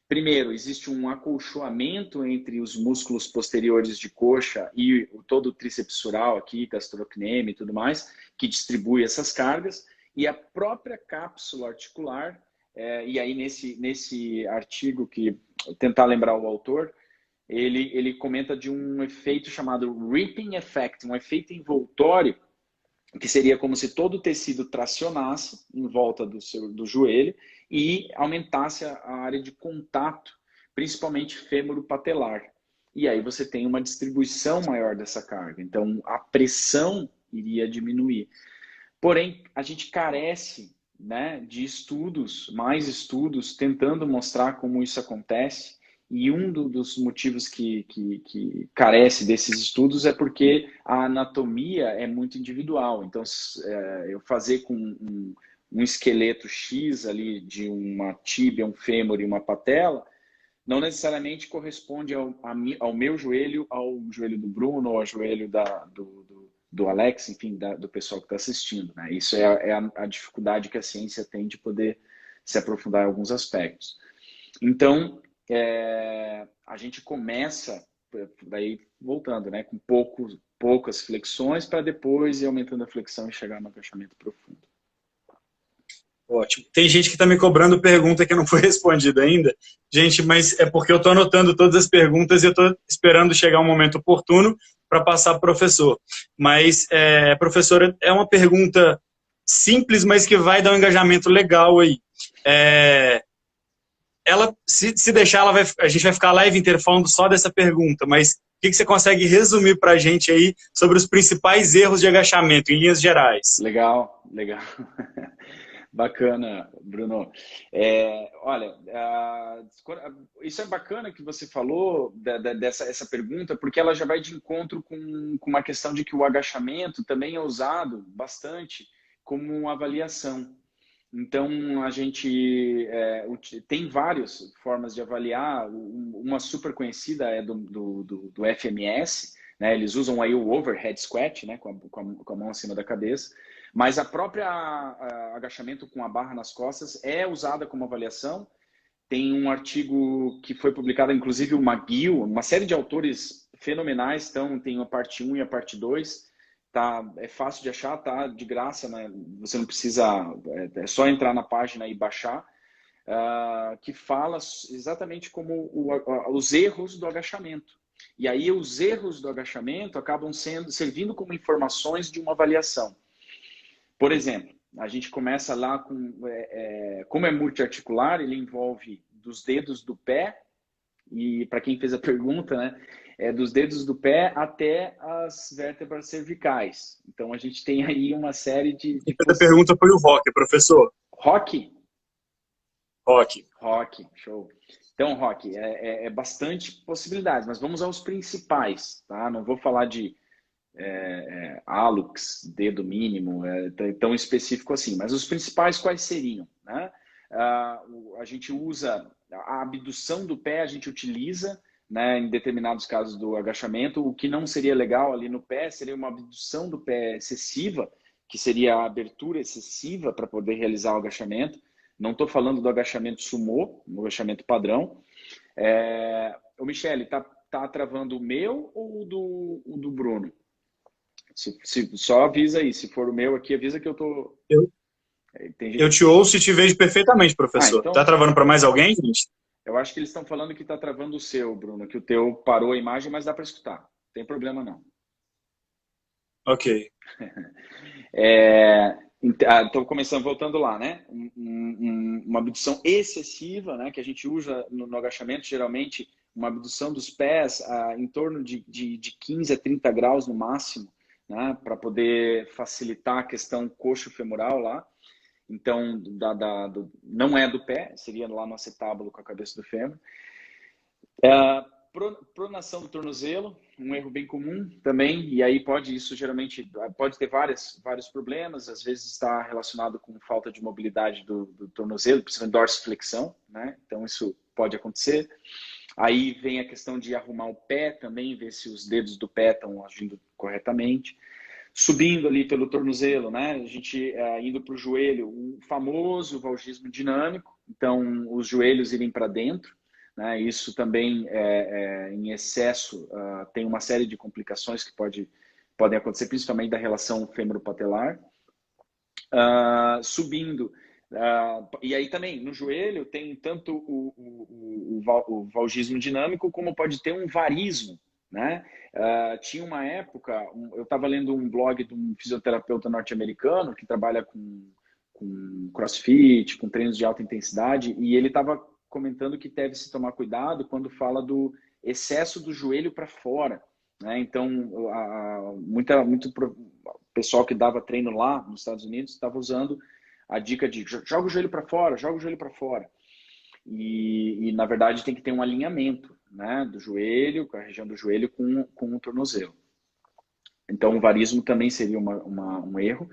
primeiro, existe um acolchoamento entre os músculos posteriores de coxa e todo o tríceps sural aqui, gastrocnêmio e tudo mais, que distribui essas cargas, e a própria cápsula articular, e aí nesse artigo, que tentar lembrar o autor, ele comenta de um efeito chamado reaping effect, um efeito envoltório, que seria como se todo o tecido tracionasse em volta do joelho e aumentasse a área de contato, principalmente fêmuro-patelar. E aí você tem uma distribuição maior dessa carga. Então, a pressão iria diminuir. Porém, a gente carece, né, de estudos, mais estudos, tentando mostrar como isso acontece. E um dos motivos que carece desses estudos é porque a anatomia é muito individual. Então, eu fazer com um esqueleto X ali de uma tíbia, um fêmur e uma patela, não necessariamente corresponde ao meu joelho, ao joelho do Bruno, ou ao joelho do Alex, enfim, do pessoal que está assistindo, né? Isso é a dificuldade que a ciência tem de poder se aprofundar em alguns aspectos. Então, a gente começa, daí voltando, né, com poucas flexões para depois ir aumentando a flexão e chegar no agachamento profundo. Ótimo. Tem gente que está me cobrando pergunta que não foi respondida ainda. Gente, mas é porque eu estou anotando todas as perguntas e eu estou esperando chegar um momento oportuno para passar para o professor. Mas, professora, é uma pergunta simples, mas que vai dar um engajamento legal aí. Ela, se deixar, a gente vai ficar a live inteira falando só dessa pergunta, mas o que você consegue resumir para a gente aí sobre os principais erros de agachamento, em linhas gerais? Legal, legal. Bacana, Bruno. Olha, isso é bacana que você falou essa pergunta, porque ela já vai de encontro com uma questão de que o agachamento também é usado bastante como avaliação. Então, a gente tem várias formas de avaliar. Uma super conhecida é do FMS, né? Eles usam aí o overhead squat, né? com a mão acima da cabeça. Mas a própria agachamento com a barra nas costas é usada como avaliação. Tem um artigo que foi publicado, inclusive o McGill, uma série de autores fenomenais, então tem a parte 1 e a parte 2. É fácil de achar, tá de graça, né? Você não precisa, é só entrar na página e baixar, que fala exatamente como os erros do agachamento. E aí os erros do agachamento acabam servindo como informações de uma avaliação. Por exemplo, a gente começa lá com, como é multiarticular, ele envolve dos dedos do pé, e para quem fez a pergunta, né, dos dedos do pé até as vértebras cervicais. Então a gente tem aí uma série de... A pergunta foi o Roque, professor. Roque? Roque, show. Então, Roque, é bastante possibilidades, mas vamos aos principais, tá? Não vou falar de hallux, dedo mínimo, tão específico assim. Mas os principais quais seriam? Né? A gente usa a abdução do pé, a gente utiliza, né, em determinados casos do agachamento. O que não seria legal ali no pé seria uma abdução do pé excessiva, que seria a abertura excessiva para poder realizar o agachamento. Não estou falando do agachamento sumô, do agachamento padrão. O Michele, tá travando o meu ou o do Bruno? Só avisa aí, se for o meu aqui, avisa que eu tô... Eu te ouço e te vejo perfeitamente, professor. Então, tá travando para mais alguém, gente? Eu acho que eles estão falando que tá travando o seu, Bruno, que o teu parou a imagem, mas dá para escutar. Não tem problema não. Ok. Estou começando, voltando lá, né? Uma abdução excessiva, né? Que a gente usa no agachamento, geralmente, uma abdução dos pés em torno de 15 a 30 graus no máximo, né? Para poder facilitar a questão coxo-femoral lá. Então, não é do pé, seria lá no acetábulo com a cabeça do fêmur. Pronação do tornozelo, um erro bem comum também, e aí geralmente pode ter vários problemas, às vezes está relacionado com falta de mobilidade do tornozelo, principalmente dorsiflexão, né? Então isso pode acontecer. Aí vem a questão de arrumar o pé também, ver se os dedos do pé estão agindo corretamente. Subindo ali pelo tornozelo, né? A gente indo para o joelho, o famoso valgismo dinâmico, então os joelhos irem para dentro, né? Isso também em excesso tem uma série de complicações que podem acontecer, principalmente da relação fêmuro-patelar. Subindo, e aí também no joelho tem tanto o valgismo dinâmico como pode ter um varismo, né? Tinha uma época, eu estava lendo um blog de um fisioterapeuta norte-americano que trabalha com CrossFit, com treinos de alta intensidade, e ele estava comentando que deve se tomar cuidado quando fala do excesso do joelho para fora, né? Então, muito pessoal que dava treino lá nos Estados Unidos estava usando a dica de joga o joelho para fora, joga o joelho para fora. E, na verdade, tem que ter um alinhamento, né, do joelho, com a região do joelho com o tornozelo. Então, o varismo também seria um erro.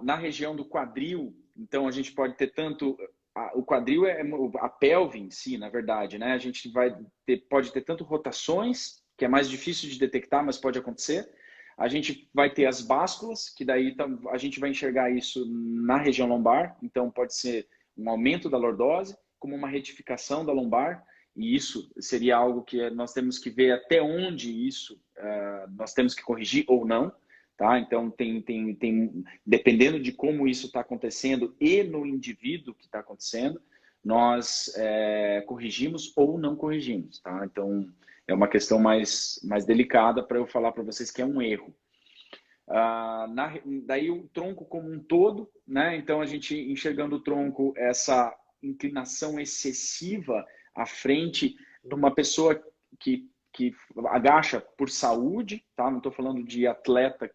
Na região do quadril, então, a gente pode ter tanto... O quadril é a pelve em si, na verdade, né? A gente pode ter tanto rotações, que é mais difícil de detectar, mas pode acontecer. A gente vai ter as básculas, que daí a gente vai enxergar isso na região lombar, então pode ser um aumento da lordose, como uma retificação da lombar, e isso seria algo que nós temos que ver até onde isso nós temos que corrigir ou não, tá? Então, dependendo de como isso está acontecendo e no indivíduo que está acontecendo, nós corrigimos ou não corrigimos, tá? Então, é uma questão mais delicada para eu falar para vocês que é um erro. Daí o tronco como um todo, né? Então a gente enxergando o tronco, essa inclinação excessiva à frente de uma pessoa que agacha por saúde, tá? Não estou falando de atleta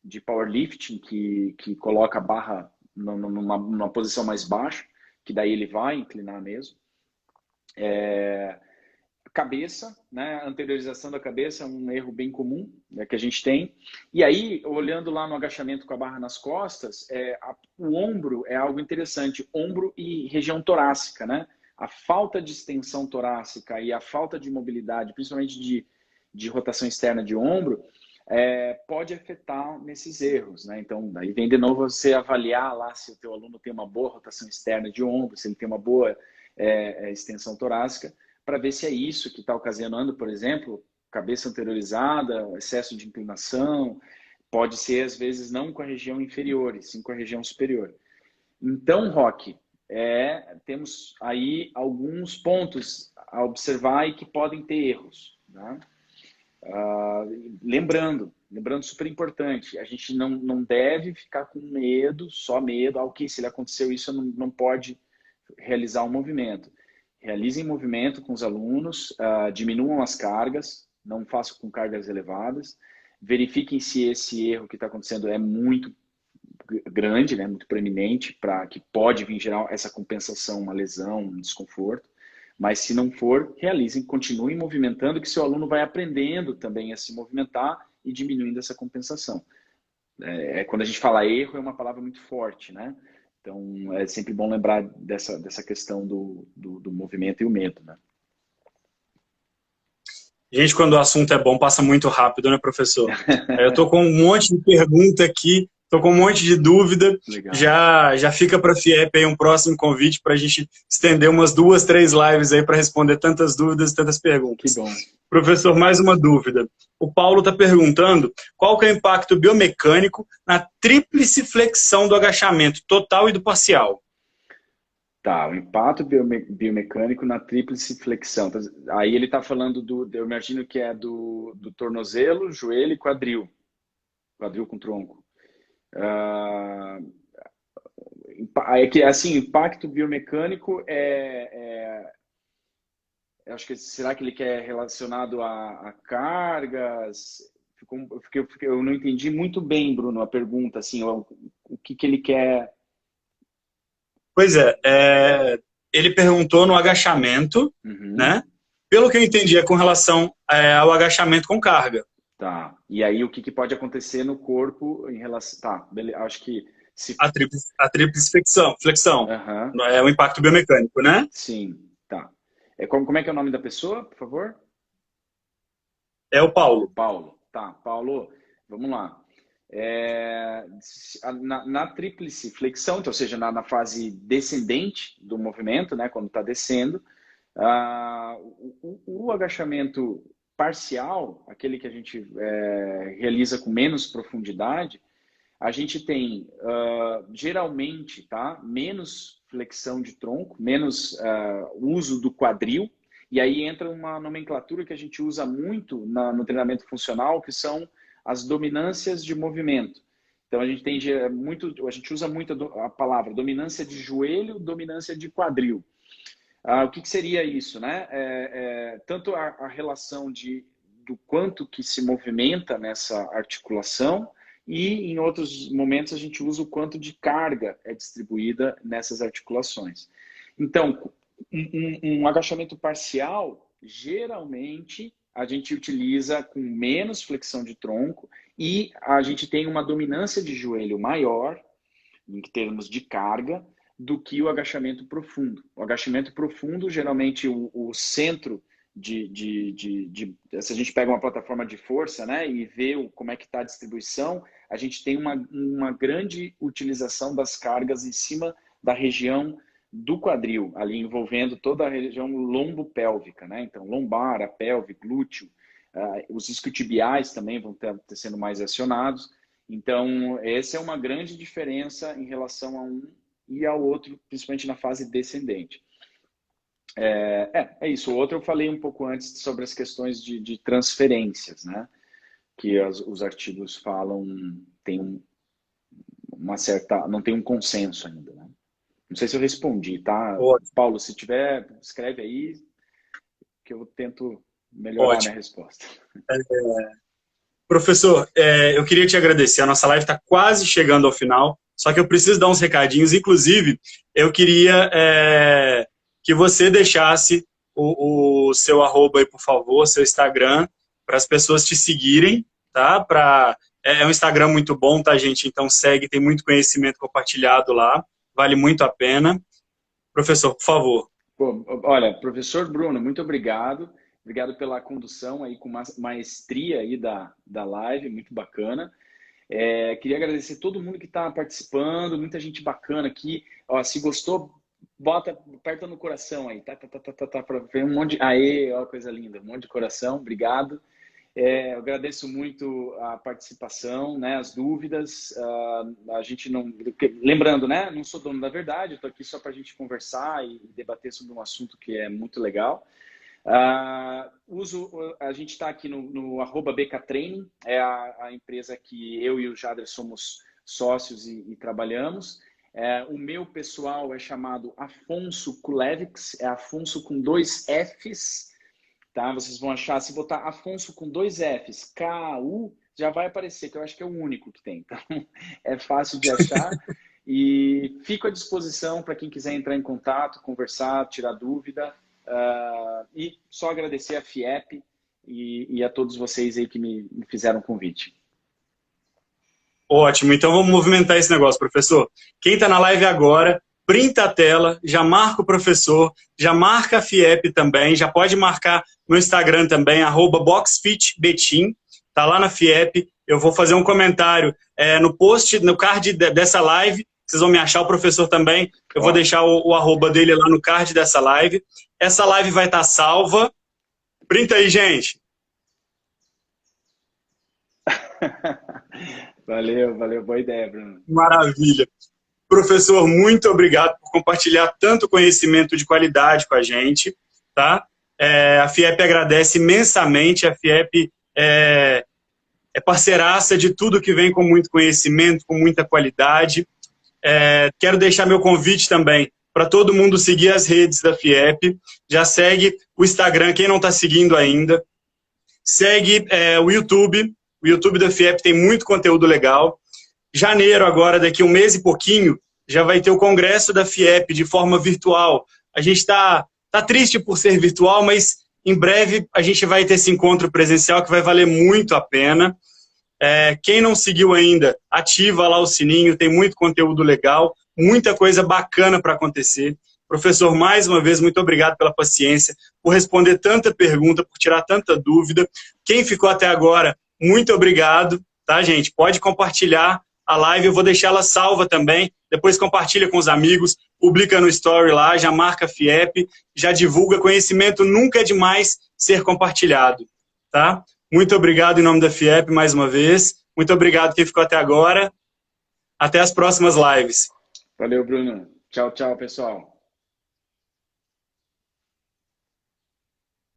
de powerlifting que coloca a barra numa posição mais baixa, que daí ele vai inclinar mesmo. Cabeça, né? Anteriorização da cabeça é um erro bem comum, né, que a gente tem. E aí, olhando lá no agachamento com a barra nas costas, o ombro é algo interessante. Ombro e região torácica, né? A falta de extensão torácica e a falta de mobilidade, principalmente de rotação externa de ombro, pode afetar nesses erros, né? Então, daí vem de novo você avaliar lá se o teu aluno tem uma boa rotação externa de ombro, se ele tem uma boa extensão torácica, para ver se é isso que está ocasionando, por exemplo, cabeça anteriorizada, excesso de inclinação, pode ser, às vezes, não com a região inferior, e sim com a região superior. Então, Roque, temos aí alguns pontos a observar e que podem ter erros, né? Lembrando super importante, a gente não deve ficar com medo, só medo, ok, se ele aconteceu isso, não pode realizar um movimento. Realizem movimento com os alunos, diminuam as cargas, não façam com cargas elevadas, verifiquem se esse erro que está acontecendo é muito grande, né, muito preeminente, para que pode vir gerar essa compensação, uma lesão, um desconforto. Mas se não for, realizem, continuem movimentando, que seu aluno vai aprendendo também a se movimentar e diminuindo essa compensação. Quando a gente fala erro, é uma palavra muito forte, né? Então, é sempre bom lembrar dessa questão do movimento e o medo, né? Gente, quando o assunto é bom, passa muito rápido, né, professor? Eu tô com um monte de pergunta aqui, tô com um monte de dúvida. Legal. Já fica para a FIEP aí um próximo convite para a gente estender umas 2, 3 lives aí para responder tantas dúvidas e tantas perguntas. Que bom. Professor, mais uma dúvida. O Paulo está perguntando qual que é o impacto biomecânico na tríplice flexão do agachamento total e do parcial. Tá, o impacto biomecânico na tríplice flexão. Aí ele está falando eu imagino que é do tornozelo, joelho e quadril. Quadril com tronco. Assim, impacto biomecânico acho que será que ele quer relacionado a cargas? Eu não entendi muito bem, Bruno, a pergunta, assim, o que ele quer. Pois ele perguntou no agachamento, né? Pelo que eu entendi, é com relação ao agachamento com carga. Tá. E aí, o que pode acontecer no corpo em relação... Tá, beleza. Acho que... A tríplice flexão. Uhum. É o impacto biomecânico, né? Sim, tá. Como é que é o nome da pessoa, por favor? É o Paulo. Paulo. Tá, Paulo, vamos lá. Na tríplice flexão, então, ou seja, na fase descendente do movimento, né, quando está descendo, o agachamento parcial, aquele que a gente realiza com menos profundidade, a gente tem geralmente, tá, menos flexão de tronco, menos uso do quadril, e aí entra uma nomenclatura que a gente usa muito no treinamento funcional, que são as dominâncias de movimento. Então a gente usa muito a palavra dominância de joelho, dominância de quadril. O que seria isso, né? Tanto a relação do quanto que se movimenta nessa articulação, e em outros momentos a gente usa o quanto de carga é distribuída nessas articulações. Então, um agachamento parcial, geralmente, a gente utiliza com menos flexão de tronco e a gente tem uma dominância de joelho maior, em termos de carga, do que o agachamento profundo. O agachamento profundo, geralmente, o centro se a gente pega uma plataforma de força, né, e vê como é que está a distribuição, a gente tem uma grande utilização das cargas em cima da região do quadril, ali envolvendo toda a região lombopélvica, né? Então, lombar, a pelve, glúteo, os isquiotibiais também vão estar sendo mais acionados. Então, essa é uma grande diferença em relação a um e ao outro, principalmente na fase descendente. É isso. O outro eu falei um pouco antes sobre as questões de transferências, né? Que os artigos falam, tem não tem um consenso ainda, né? Não sei se eu respondi, tá? Ótimo. Paulo, se tiver, escreve aí que eu tento melhorar a minha resposta. Professor, eu queria te agradecer. A nossa live está quase chegando ao final, só que eu preciso dar uns recadinhos. Inclusive, eu queria que você deixasse o seu arroba aí, por favor, seu Instagram, para as pessoas te seguirem, tá? É um Instagram muito bom, tá, gente? Então segue, tem muito conhecimento compartilhado lá, vale muito a pena. Professor, por favor. Pô, olha, professor Bruno, muito obrigado. Obrigado pela condução aí com maestria aí da live, muito bacana. Queria agradecer todo mundo que está participando, muita gente bacana aqui. Ó, se gostou, aperta no coração aí, para ver um monte de... Aê, ó, coisa linda, um monte de coração, obrigado. Eu agradeço muito a participação, né, as dúvidas. A gente não... Lembrando, né, não sou dono da verdade, estou aqui só para a gente conversar e debater sobre um assunto que é muito legal. A gente está aqui no @BKTraining, é a empresa que eu e o Jader somos sócios e trabalhamos. O meu pessoal é chamado Afonso Kulevics, é Afonso com 2 Fs, tá? Vocês vão achar, se botar Afonso com 2 Fs, K-U, já vai aparecer, que eu acho que é o único que tem, então é fácil de achar. E fico à disposição para quem quiser entrar em contato, conversar, tirar dúvida. E só agradecer a FIEP e a todos vocês aí que me fizeram o convite. Ótimo, então vamos movimentar esse negócio, professor. Quem está na live agora, printa a tela, já marca o professor, já marca a FIEP também, já pode marcar no Instagram também, @BoxFitBetim, tá lá na FIEP. Eu vou fazer um comentário no post, no card dessa live, vocês vão me achar, o professor também, eu vou deixar o arroba dele lá no card dessa live. Essa live vai estar salva. Printa aí, gente. Valeu, boa ideia, Bruno. Maravilha. Professor, muito obrigado por compartilhar tanto conhecimento de qualidade com a gente, tá? A FIEP agradece imensamente, a FIEP é parceiraça de tudo que vem com muito conhecimento, com muita qualidade. Quero deixar meu convite também para todo mundo seguir as redes da FIEP. Já segue o Instagram, quem não está seguindo ainda. Segue o YouTube. O YouTube da FIEP tem muito conteúdo legal. Janeiro agora, daqui um mês e pouquinho, já vai ter o congresso da FIEP de forma virtual. A gente está triste por ser virtual, mas em breve a gente vai ter esse encontro presencial que vai valer muito a pena. Quem não seguiu ainda, ativa lá o sininho, tem muito conteúdo legal, muita coisa bacana para acontecer. Professor, mais uma vez, muito obrigado pela paciência, por responder tanta pergunta, por tirar tanta dúvida. Quem ficou até agora, muito obrigado. tá, gente? Pode compartilhar a live, eu vou deixar ela salva também, depois compartilha com os amigos, publica no story lá, já marca a FIEP, já divulga, conhecimento nunca é demais ser compartilhado, tá? Muito obrigado em nome da FIEP mais uma vez, muito obrigado quem ficou até agora, até as próximas lives. Valeu, Bruno. Tchau, tchau, pessoal.